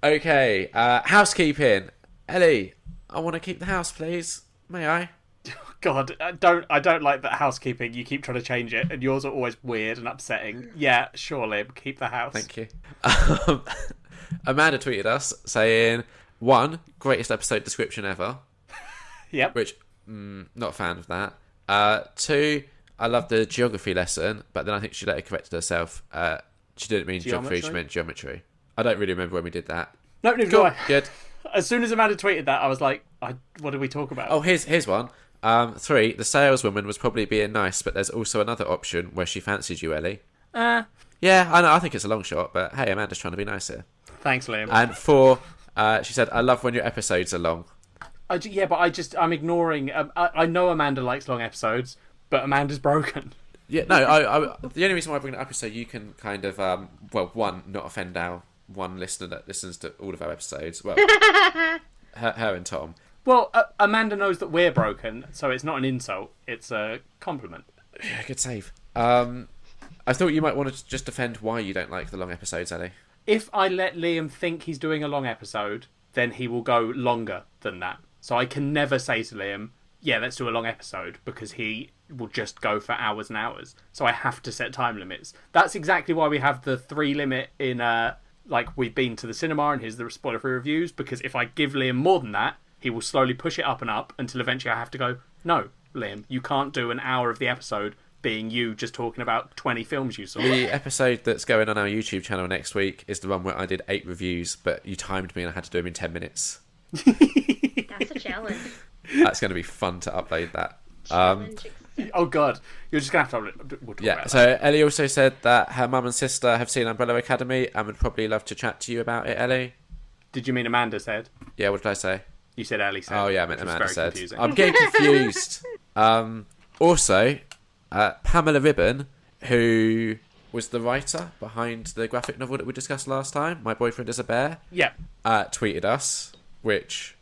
Okay, housekeeping. Ellie, I want to keep the house, please. May I? God, I don't like that housekeeping. You keep trying to change it, and yours are always weird and upsetting. Yeah, sure, Lib, keep the house. Thank you. Amanda tweeted us saying, 1, greatest episode description ever. Yep. Which, not a fan of that. 2, I love the geography lesson, but then I think she later corrected herself. She didn't mean geography, she meant geometry. I don't really remember when we did that. No, neither Cool. do I. Good. As soon as Amanda tweeted that, I was like, what did we talk about? Oh, here's one. 3, the saleswoman was probably being nice, but there's also another option where she fancies you, Ellie. Yeah, I know. I think it's a long shot, but hey, Amanda's trying to be nice here. Thanks, Liam. And 4, she said, I love when your episodes are long. I'm ignoring. I know Amanda likes long episodes, but Amanda's broken. Yeah, no, the only reason why I bring it up is so you can kind of, one, not offend our one listener that listens to all of our episodes. Well, her and Tom. Well, Amanda knows that we're broken, so it's not an insult. It's a compliment. Yeah, good save. I thought you might want to just defend why you don't like the long episodes, Ellie. If I let Liam think he's doing a long episode, then he will go longer than that. So I can never say to Liam, yeah, let's do a long episode, because he will just go for hours and hours. So I have to set time limits. That's exactly why we have the 3 limit in, we've been to the cinema and here's the spoiler-free reviews, because if I give Liam more than that, he will slowly push it up and up until eventually I have to go, no, Liam, you can't do an hour of the episode being you just talking about 20 films you saw. The episode that's going on our YouTube channel next week is the one where I did 8 reviews, but you timed me and I had to do them in 10 minutes. That's a challenge. That's going to be fun to upload that. Oh God, you're just going to have to... We'll talk about so that. Ellie also said that her mum and sister have seen Umbrella Academy and would probably love to chat to you about it, Ellie. Did you mean Amanda said? Yeah, what did I say? You said Ellie said. Oh yeah, I meant which was Amanda very said. confusing. I'm getting confused. Also, Pamela Ribbon, who was the writer behind the graphic novel that we discussed last time, My Boyfriend is a Bear, tweeted us, which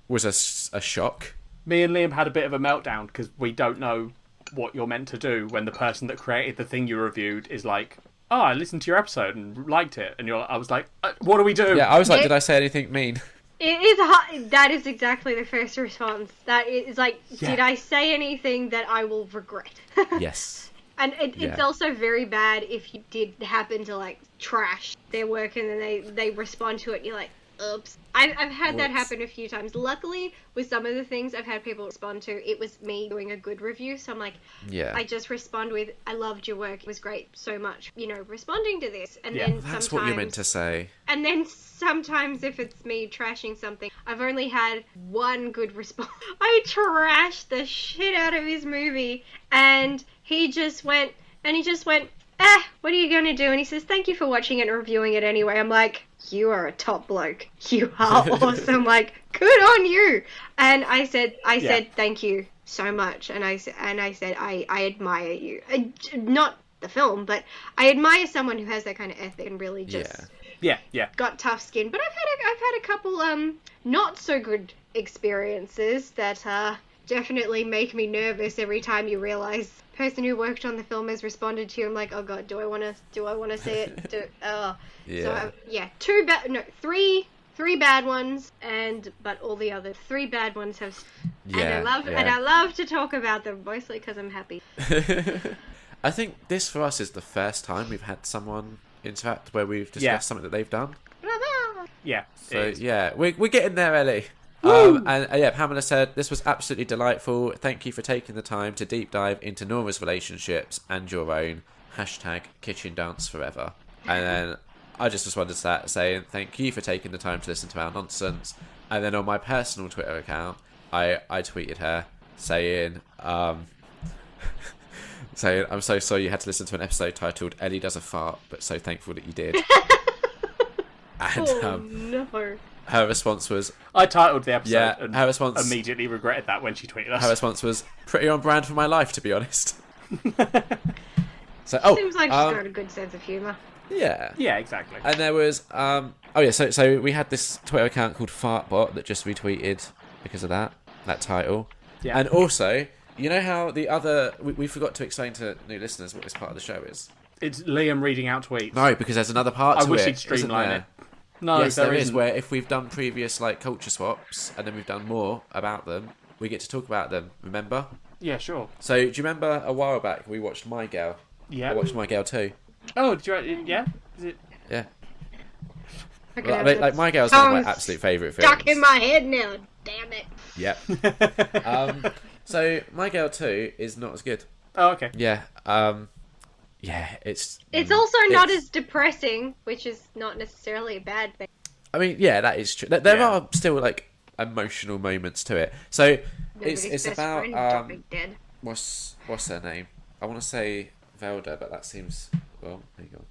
was a shock. Me and Liam had a bit of a meltdown because we don't know what you're meant to do when the person that created the thing you reviewed is like, oh, I listened to your episode and liked it. And I was like, what do we do? Yeah, I was like, did I say anything mean? It is hard. That is exactly the first response. That is like, did I say anything that I will regret? Yes. And it's also very bad if you did happen to like trash their work and then they respond to it and you're like, oops. I've had that happen a few times. Luckily, with some of the things I've had people respond to, it was me doing a good review. So I'm like, I just respond with, I loved your work. It was great so much. Responding to this. And then that's what you're meant to say. And then sometimes if it's me trashing something, I've only had one good response. I trashed the shit out of his movie and he just went, what are you going to do? And he says, thank you for watching it and reviewing it anyway. I'm like, you are a top bloke. You are awesome. Like, good on you. And I said, thank you so much. And I said, I admire you. Not the film, but I admire someone who has that kind of ethic and really just got tough skin. But I've had a couple not so good experiences that definitely make me nervous every time you realize the person who worked on the film has responded to you. I'm like, oh God, do I want to see it? Three bad ones, but all the other 3 bad ones have. And I love to talk about them mostly because I'm happy. I think this for us is the first time we've had someone interact where we've discussed something that they've done. Yeah. So we're getting there, Ellie. Pamela said, this was absolutely delightful. Thank you for taking the time to deep dive into Nora's relationships and your own. #kitchen dance forever. And then I just responded to that saying, thank you for taking the time to listen to our nonsense. And then on my personal Twitter account, I tweeted her saying, I'm so sorry you had to listen to an episode titled Ellie Does a Fart, but so thankful that you did. And no. Her response was... I titled the episode and her response, immediately regretted that when she tweeted us. Her response was pretty on brand for my life, to be honest. Seems like she's got a good sense of humour. Yeah. Yeah, exactly. And there was... so we had this Twitter account called Fartbot that just retweeted because of that title. Yeah. And also, you know how the other... We forgot to explain to new listeners what this part of the show is. It's Liam reading out tweets. No, because there's another part to it. I wish he'd streamline it. No, yes, there is. isn't. Where if we've done previous like culture swaps and then we've done more about them, we get to talk about them. Remember? Yeah, sure. So do you remember a while back we watched My Girl? Yeah. I watched My Girl too. Oh, yeah? Is it? Yeah. Okay, Well, I mean, like My Girl's one of my tongue's absolute favourite films. stuck in my head now. Damn it. Yep. So My Girl 2 is not as good. Oh, okay. Yeah. Yeah, it's Also not as depressing, which is not necessarily a bad thing. I mean, yeah, that is true. There Yeah. are still like emotional moments to it. So Nobody's it's best about friend dropping dead. what's her name? I want to say Velda, but that seems well. There you go.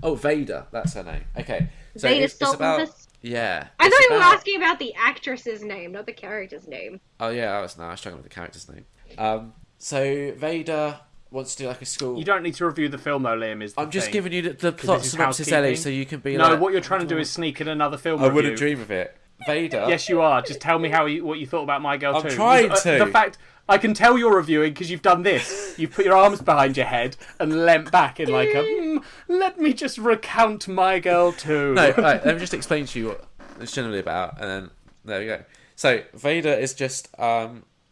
Oh, Vader, that's her name. Okay, so Vader it's about Stoltenberg? yeah. I it's thought you were about- asking about the actress's name, not the character's name. Oh yeah, I was struggling with the character's name. So Vader wants to do like a school. You don't need to review the film, though, Liam. Is the I'm just thing. giving you the plot this is synopsis, housekeeping. Ellie, so you can be No, like. what you're trying to do is sneak in another film I review. wouldn't dream of it. Vader. Yes, you are. Just tell me what you thought about My Girl I'm 2. trying to. The fact I can tell you're reviewing because you've done this. You've put your arms behind your head and leant back in like a. Let me just recount My Girl 2. No, right, let me just explain to you what it's generally about, and then there we go. So Vader is just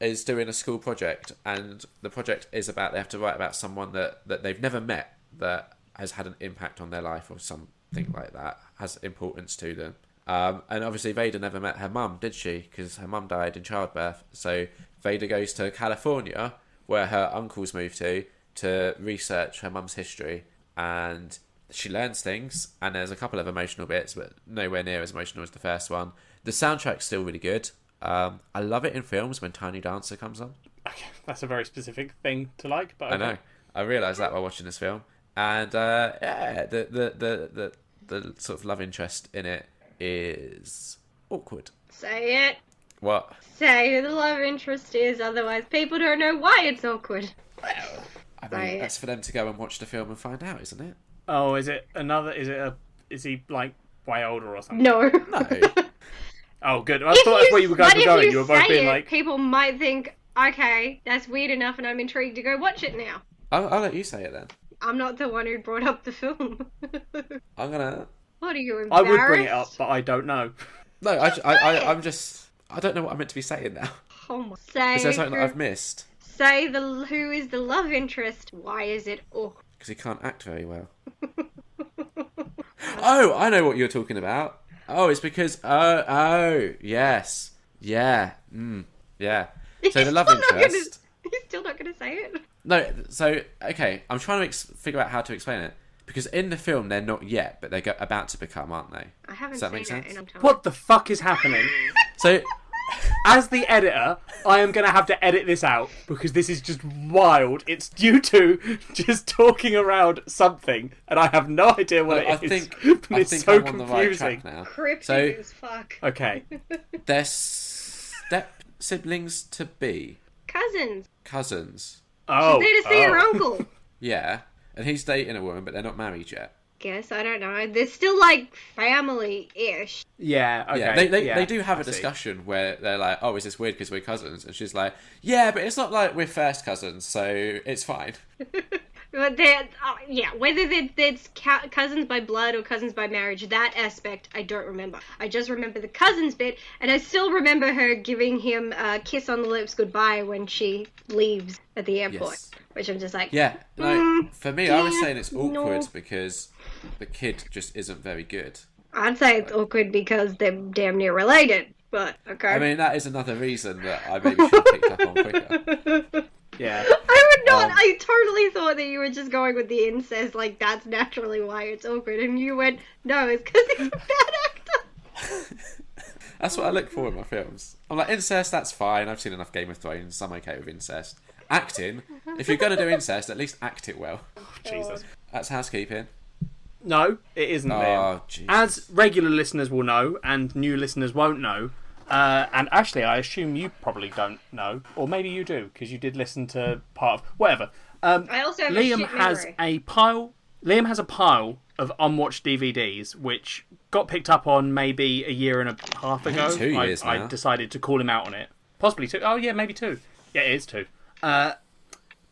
is doing a school project, and the project is about they have to write about someone that they've never met that has had an impact on their life or something like that, has importance to them. And obviously Vader never met her mum, did she? Because her mum died in childbirth. So Vader goes to California, where her uncles moved to research her mum's history, and she learns things, and there's a couple of emotional bits, but nowhere near as emotional as the first one. The soundtrack's still really good. I love it in films when Tiny Dancer comes on. Okay, that's a very specific thing to like, but okay. I know. I realised that while watching this film. And yeah, the sort of love interest in it is awkward. Say it. What? Say who the love interest is, otherwise people don't know why it's awkward. I mean, Right. that's for them to go and watch the film and find out, isn't it? Oh, is he like way older or something? No. No. Oh, good. I thought that's where you guys were going. You were both say being it, like, people might think, okay, that's weird enough and I'm intrigued to go watch it now. I'll let you say it then. I'm not the one who brought up the film. I'm gonna. What are you, I embarrassed? would bring it up, but I don't know. No, I'm just. I don't know what I'm meant to be saying now. Oh my. Say Is there something that I've missed? Say who is the love interest. Why is it awkward? Because he can't act very well. Oh, I know what you're talking about. Oh, it's because oh yes, yeah, yeah. So the love interest. He's still not gonna say it. No, so okay, I'm trying to figure out how to explain it because in the film they're not yet, but they're about to become, aren't they? I haven't Does that seen make sense? it in a time. What the fuck is happening? So As the editor, I am going to have to edit this out because this is just wild. It's due to just talking around something, and I have no idea what I it is. think but it's I'm so on the right confusing. track now. Cryptic So as fuck. Okay. they're step siblings to be Cousins. Oh. She's there to see her uncle. Yeah, and he's dating a woman, but they're not married yet. Guess, I don't know. They're still like family-ish. Yeah. Okay. Yeah, they do have a discussion where they're like, "Oh, is this weird because we're cousins?" And she's like, "Yeah, but it's not like we're first cousins, so it's fine." But they're, whether they're cousins by blood or cousins by marriage, that aspect I don't remember. I just remember the cousins bit, and I still remember her giving him a kiss on the lips goodbye when she leaves at the airport. Yes. Which I'm just like, Yeah, like for me, I was yeah, saying it's awkward no. because the kid just isn't very good. I'd say it's awkward because they're damn near related. But okay. I mean, that is another reason that I maybe should have picked up on quicker. Yeah. I would not. I totally thought that you were just going with the incest, like that's naturally why it's awkward, and you went, no, it's because he's a bad actor. That's what I look for in my films. I'm like, incest, that's fine. I've seen enough Game of Thrones. I'm okay with incest. Acting, if you're going to do incest, at least act it well. Jesus. That's housekeeping. No, it isn't. Liam. Oh, Jesus. As regular listeners will know, and new listeners won't know, and actually, I assume you probably don't know, or maybe you do because you did listen to part of whatever. I also have Liam a shit has memory. a pile. Liam has a pile of unwatched DVDs, which got picked up on maybe a year and a half ago. 2 years I now. decided to call him out on it. Possibly 2. Oh yeah, maybe 2. Yeah, it is 2.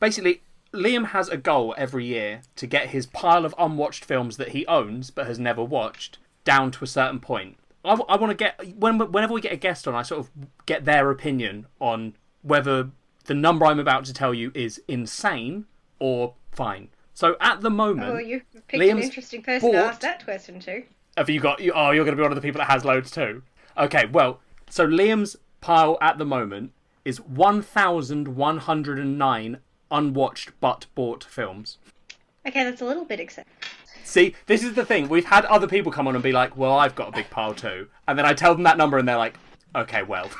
Basically, Liam has a goal every year to get his pile of unwatched films that he owns but has never watched down to a certain point. I want to get whenever we get a guest on, I sort of get their opinion on whether the number I'm about to tell you is insane or fine. So at the moment, oh, you picked an interesting person to ask that question to. Have you got? Oh, you're going to be one of the people that has loads too. Okay, well, so Liam's pile at the moment is 1,109 unwatched but bought films. Okay, that's a little bit excessive. See, this is the thing. We've had other people come on and be like, well, I've got a big pile too. And then I tell them that number and they're like, okay, well.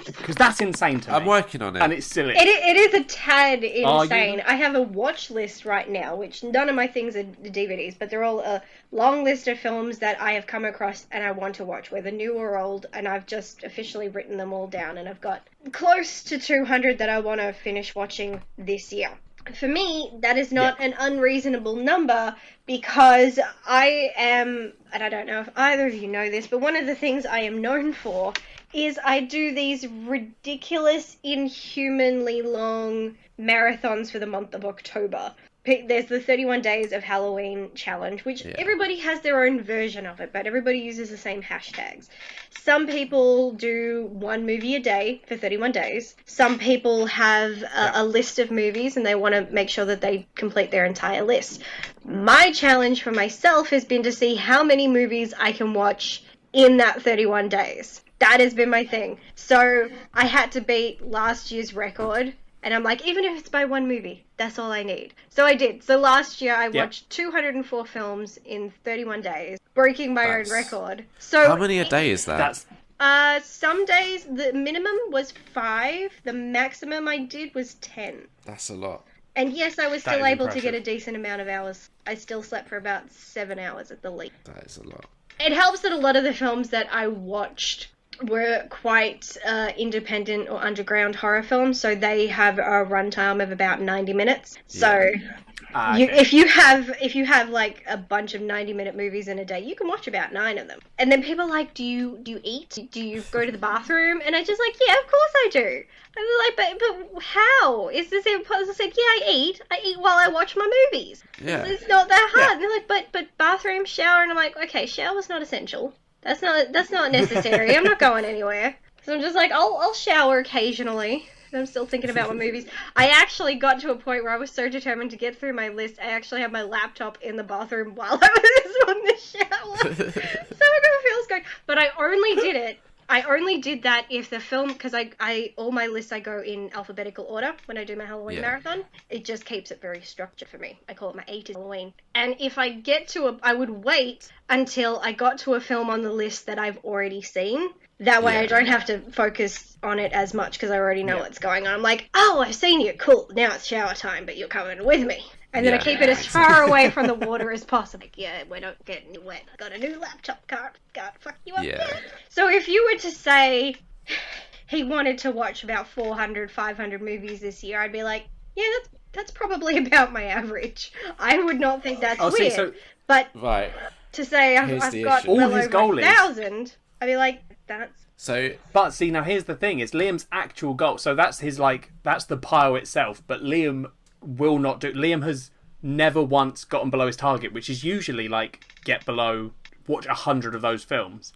Because that's insane to me. I'm working on it. And it's silly. It is a tad insane. I have a watch list right now, which none of my things are DVDs, but they're all a long list of films that I have come across and I want to watch, whether new or old, and I've just officially written them all down, and I've got close to 200 that I want to finish watching this year. For me, that is not an unreasonable number, because I am, and I don't know if either of you know this, but one of the things I am known for is I do these ridiculous, inhumanly long marathons for the month of October. There's the 31 Days of Halloween challenge, which everybody has their own version of it, but everybody uses the same hashtags. Some people do one movie a day for 31 days. Some people have a list of movies and they want to make sure that they complete their entire list. My challenge for myself has been to see how many movies I can watch in that 31 days. That has been my thing. So I had to beat last year's record. And I'm like, even if it's by one movie, that's all I need. So I did. So last year I watched 204 films in 31 days, breaking my own record. So how many a day is that? Some days the minimum was 5. The maximum I did was 10. That's a lot. And yes, I was still able to get a decent amount of hours. I still slept for about 7 hours at the least. That is a lot. It helps that a lot of the films that I watched were quite independent or underground horror films, so they have a runtime of about 90 minutes. So if you have like a bunch of 90-minute movies in a day, you can watch about 9 of them. And then people are like, do you eat? Do you go to the bathroom? And I just like, yeah, of course I do. And they're like, but how? Is this impossible? I said, yeah, I eat while I watch my movies. Yeah. It's not that hard. And they're like, but bathroom, shower, and I'm like, okay, shower's not essential. That's not necessary. I'm not going anywhere. So I'm just like, I'll shower occasionally. And I'm still thinking about my movies. I actually got to a point where I was so determined to get through my list, I actually had my laptop in the bathroom while I was on the shower. So it feels good. But I only did that if the film, because I all my lists I go in alphabetical order when I do my Halloween marathon. It just keeps it very structured for me. I call it my 80s Halloween. And if I get to I would wait until I got to a film on the list that I've already seen. That way I don't have to focus on it as much because I already know what's going on. I'm like, oh, I've seen you. Cool. Now it's shower time, but you're coming with me. And then I keep it as far away from the water as possible. Like, we don't get wet. I got a new laptop. Can't fuck you up. Yeah. So if you were to say he wanted to watch about 400, 500 movies this year, I'd be like, yeah, that's probably about my average. I would not think that's weird. But to say I've got well over 1,000, I'd be like, that's... So, but see, now here's the thing: is Liam's actual goal. So that's that's the pile itself. But Liam will not do. Liam has never once gotten below his target, which is usually like watch 100 of those films.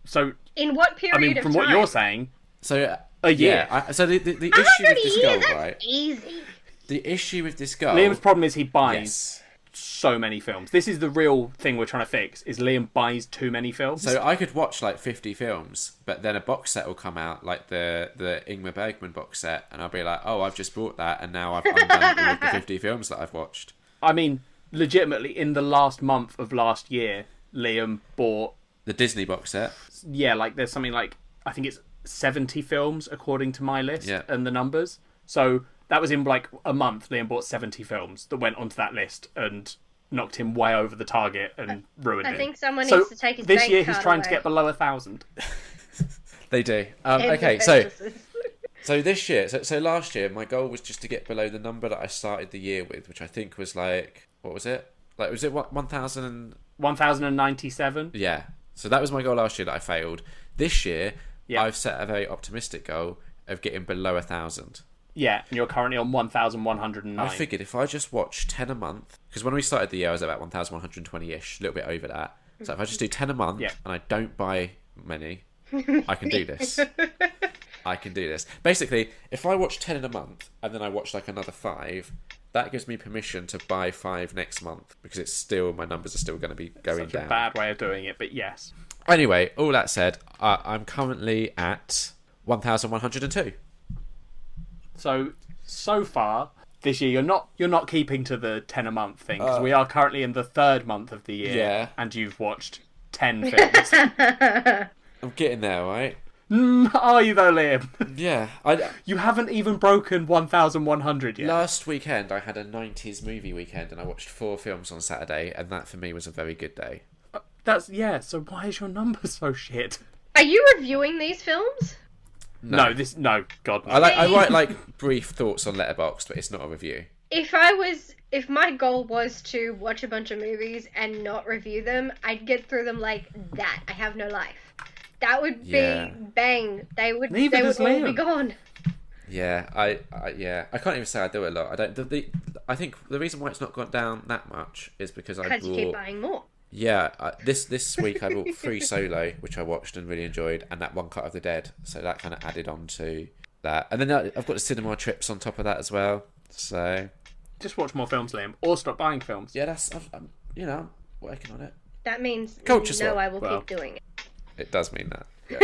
So in what period? I mean, from what you're saying, so a year. Yeah, so the issue with this goal, that's right? Easy. The issue with this goal. Liam's problem is he buys. So many films. This is the real thing we're trying to fix, is Liam buys too many films. So I could watch like 50 films, but then a box set will come out, like the Ingmar Bergman box set, and I'll be like, oh, I've just bought that, and now I've undone all of the 50 films that I've watched. I mean, legitimately, in the last month of last year, Liam bought... the Disney box set? Yeah, like there's something like, I think it's 70 films, according to my list, and the numbers. So... that was in like a month. Liam bought 70 films that went onto that list and knocked him way over the target and ruined it. I think someone needs to take his bank this year he's card trying away. to get below 1,000. They do. Okay, so this year, so last year, my goal was just to get below the number that I started the year with, which I think was like, what was it? Like, was it 1,000? 1,097? Yeah. So that was my goal last year that I failed. This year, I've set a very optimistic goal of getting below 1,000. Yeah, and you're currently on 1,109. I figured if I just watch 10 a month, because when we started the year I was about 1,120-ish, a little bit over that. So if I just do 10 a month and I don't buy many, I can do this. I can do this. Basically, if I watch 10 in a month and then I watch like another 5, that gives me permission to buy 5 next month because it's still, my numbers are still going to be going Such down. a bad way of doing it, but yes. Anyway, all that said, I'm currently at 1,102. So far this year, you're not keeping to the 10 a month thing because we are currently in the 3rd month of the year, Yeah. and you've watched 10 films. I'm getting there, right? Are you though, Liam? Yeah. You haven't even broken 1,100 yet. Last weekend I had a 90s movie weekend and I watched 4 films on Saturday, and that for me was a very good day. So why is your number so shit? Are you reviewing these films? No, God, no. I write like brief thoughts on Letterboxd, but it's not a review. If my goal was to watch a bunch of movies and not review them, I'd get through them like that. I have no life. That would be bang. They would all be gone. Yeah, I can't even say I do it a lot. I don't. I think the reason why it's not gone down that much is because I bought. You keep buying more. Yeah, this week I bought 3 Solo, which I watched and really enjoyed, and that One Cut of the Dead. So that kind of added on to that, and then I've got the cinema trips on top of that as well. So just watch more films, Liam, or stop buying films. Yeah, I'm working on it. That means Culture swap. I will keep doing it. It does mean that. Yeah,